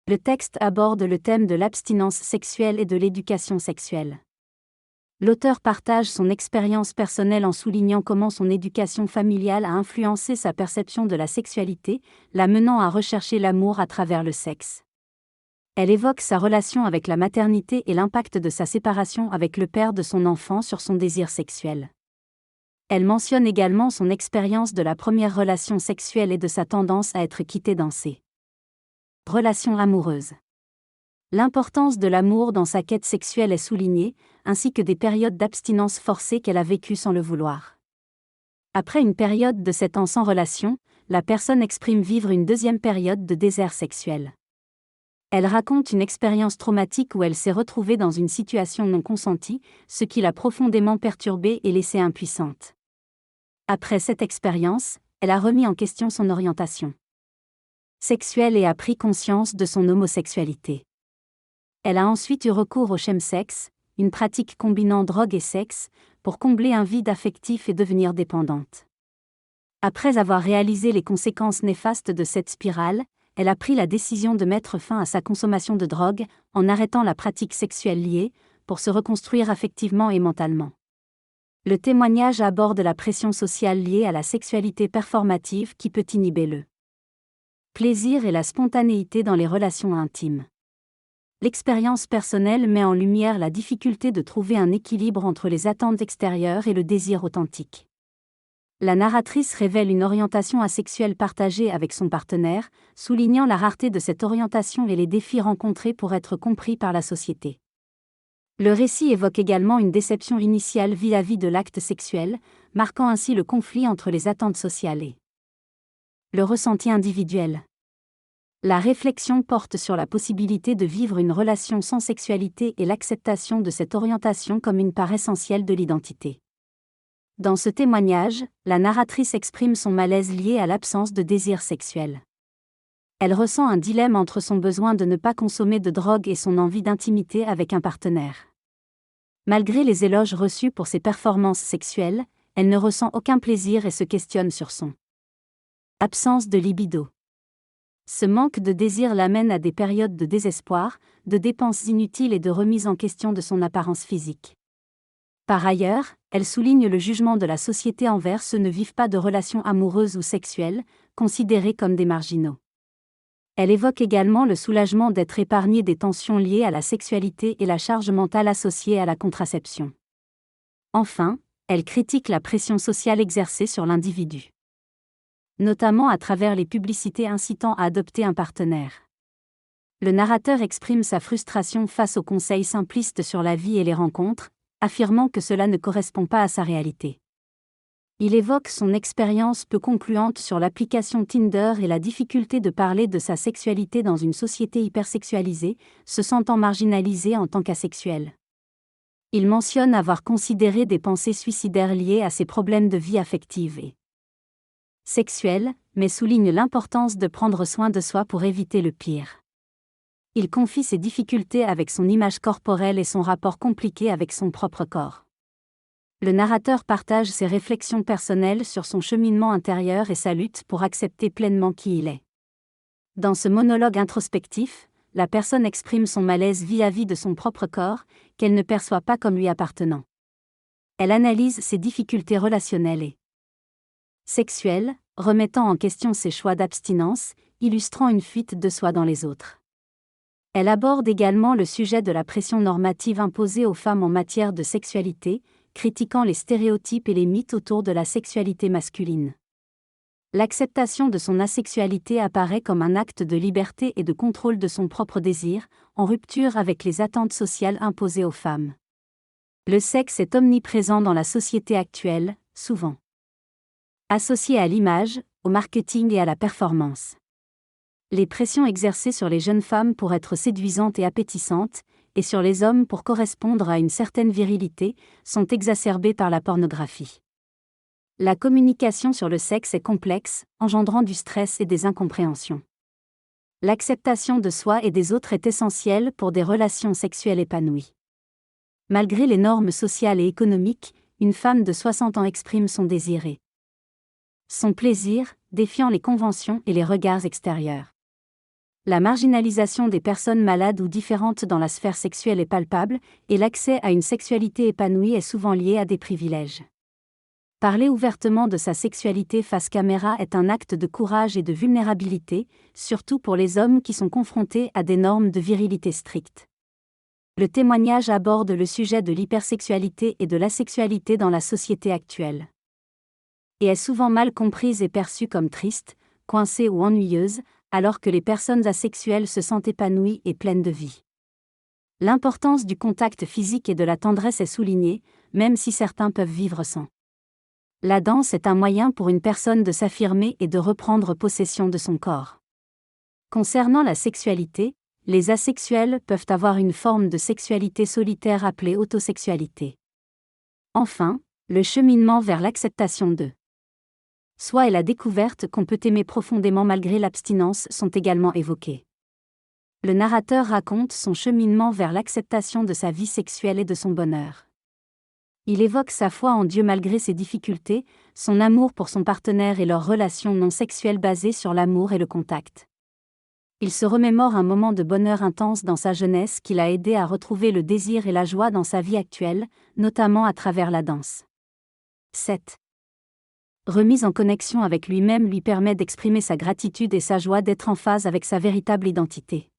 Le texte aborde le thème de l'abstinence sexuelle et de l'éducation sexuelle. L'auteur partage son expérience personnelle en soulignant comment son éducation familiale a influencé sa perception de la sexualité, la menant à rechercher l'amour à travers le sexe. Elle évoque sa relation avec la maternité et l'impact de sa séparation avec le père de son enfant sur son désir sexuel. Elle mentionne également son expérience de la première relation sexuelle et de sa tendance à être quittée dans ses relations amoureuses. L'importance de l'amour dans sa quête sexuelle est soulignée, ainsi que des périodes d'abstinence forcée qu'elle a vécues sans le vouloir. Après une période de 7 ans sans relation, la personne exprime vivre une deuxième période de désert sexuel. Elle raconte une expérience traumatique où elle s'est retrouvée dans une situation non consentie, ce qui l'a profondément perturbée et laissée impuissante. Après cette expérience, elle a remis en question son orientation sexuelle et a pris conscience de son homosexualité. Elle a ensuite eu recours au chemsex, une pratique combinant drogue et sexe, pour combler un vide affectif et devenir dépendante. Après avoir réalisé les conséquences néfastes de cette spirale, elle a pris la décision de mettre fin à sa consommation de drogue, en arrêtant la pratique sexuelle liée, pour se reconstruire affectivement et mentalement. Le témoignage aborde la pression sociale liée à la sexualité performative qui peut inhiber le plaisir et la spontanéité dans les relations intimes. L'expérience personnelle met en lumière la difficulté de trouver un équilibre entre les attentes extérieures et le désir authentique. La narratrice révèle une orientation asexuelle partagée avec son partenaire, soulignant la rareté de cette orientation et les défis rencontrés pour être compris par la société. Le récit évoque également une déception initiale vis-à-vis de l'acte sexuel, marquant ainsi le conflit entre les attentes sociales et le ressenti individuel. La réflexion porte sur la possibilité de vivre une relation sans sexualité et l'acceptation de cette orientation comme une part essentielle de l'identité. Dans ce témoignage, la narratrice exprime son malaise lié à l'absence de désir sexuel. Elle ressent un dilemme entre son besoin de ne pas consommer de drogue et son envie d'intimité avec un partenaire. Malgré les éloges reçus pour ses performances sexuelles, elle ne ressent aucun plaisir et se questionne sur son absence de libido. Ce manque de désir l'amène à des périodes de désespoir, de dépenses inutiles et de remise en question de son apparence physique. Par ailleurs, elle souligne le jugement de la société envers ceux qui ne vivent pas de relations amoureuses ou sexuelles, considérés comme des marginaux. Elle évoque également le soulagement d'être épargnée des tensions liées à la sexualité et la charge mentale associée à la contraception. Enfin, elle critique la pression sociale exercée sur l'individu, notamment à travers les publicités incitant à adopter un partenaire. Le narrateur exprime sa frustration face aux conseils simplistes sur la vie et les rencontres, affirmant que cela ne correspond pas à sa réalité. Il évoque son expérience peu concluante sur l'application Tinder et la difficulté de parler de sa sexualité dans une société hypersexualisée, se sentant marginalisé en tant qu'asexuel. Il mentionne avoir considéré des pensées suicidaires liées à ses problèmes de vie affective et sexuelle, mais souligne l'importance de prendre soin de soi pour éviter le pire. Il confie ses difficultés avec son image corporelle et son rapport compliqué avec son propre corps. Le narrateur partage ses réflexions personnelles sur son cheminement intérieur et sa lutte pour accepter pleinement qui il est. Dans ce monologue introspectif, la personne exprime son malaise vis-à-vis de son propre corps, qu'elle ne perçoit pas comme lui appartenant. Elle analyse ses difficultés relationnelles et sexuelles, remettant en question ses choix d'abstinence, illustrant une fuite de soi dans les autres. Elle aborde également le sujet de la pression normative imposée aux femmes en matière de sexualité, critiquant les stéréotypes et les mythes autour de la sexualité masculine. L'acceptation de son asexualité apparaît comme un acte de liberté et de contrôle de son propre désir, en rupture avec les attentes sociales imposées aux femmes. Le sexe est omniprésent dans la société actuelle, souvent associé à l'image, au marketing et à la performance. Les pressions exercées sur les jeunes femmes pour être séduisantes et appétissantes, et sur les hommes pour correspondre à une certaine virilité, sont exacerbées par la pornographie. La communication sur le sexe est complexe, engendrant du stress et des incompréhensions. L'acceptation de soi et des autres est essentielle pour des relations sexuelles épanouies. Malgré les normes sociales et économiques, une femme de 60 ans exprime son désir et son plaisir, défiant les conventions et les regards extérieurs. La marginalisation des personnes malades ou différentes dans la sphère sexuelle est palpable, et l'accès à une sexualité épanouie est souvent lié à des privilèges. Parler ouvertement de sa sexualité face caméra est un acte de courage et de vulnérabilité, surtout pour les hommes qui sont confrontés à des normes de virilité strictes. Le témoignage aborde le sujet de l'hypersexualité et de l'asexualité dans la société actuelle. Et est souvent mal comprise et perçue comme triste, coincée ou ennuyeuse, alors que les personnes asexuelles se sentent épanouies et pleines de vie. L'importance du contact physique et de la tendresse est soulignée, même si certains peuvent vivre sans. La danse est un moyen pour une personne de s'affirmer et de reprendre possession de son corps. Concernant la sexualité, les asexuels peuvent avoir une forme de sexualité solitaire appelée autosexualité. Enfin, le cheminement vers l'acceptation de soi et la découverte qu'on peut aimer profondément malgré l'abstinence sont également évoqués. Le narrateur raconte son cheminement vers l'acceptation de sa vie sexuelle et de son bonheur. Il évoque sa foi en Dieu malgré ses difficultés, son amour pour son partenaire et leur relation non sexuelle basée sur l'amour et le contact. Il se remémore un moment de bonheur intense dans sa jeunesse qui l'a aidé à retrouver le désir et la joie dans sa vie actuelle, notamment à travers la danse. 7. Remise en connexion avec lui-même lui permet d'exprimer sa gratitude et sa joie d'être en phase avec sa véritable identité.